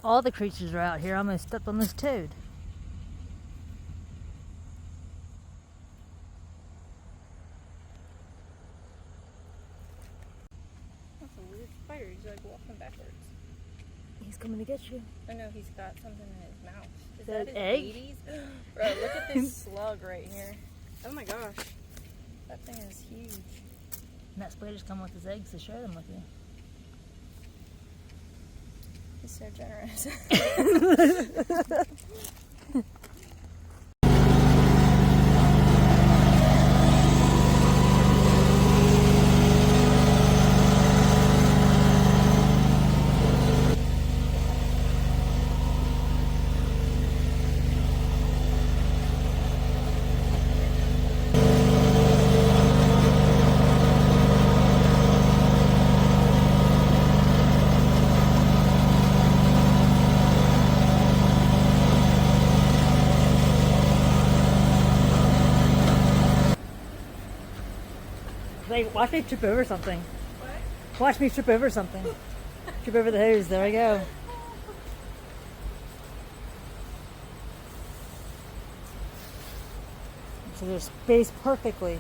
All the creatures are out here. I almost stepped on this toad. That's a weird spider. He's like walking backwards. He's coming to get you. I know he's got something in his mouth. Is that that his egg? babies? Bro, look at this slug right here. Oh my gosh. That thing is huge. And that spider's come with his eggs to share them with you. He's so generous. Like, watch me trip over something. What? Watch me trip over something. Trip over the hose. There I go. So they're spaced perfectly.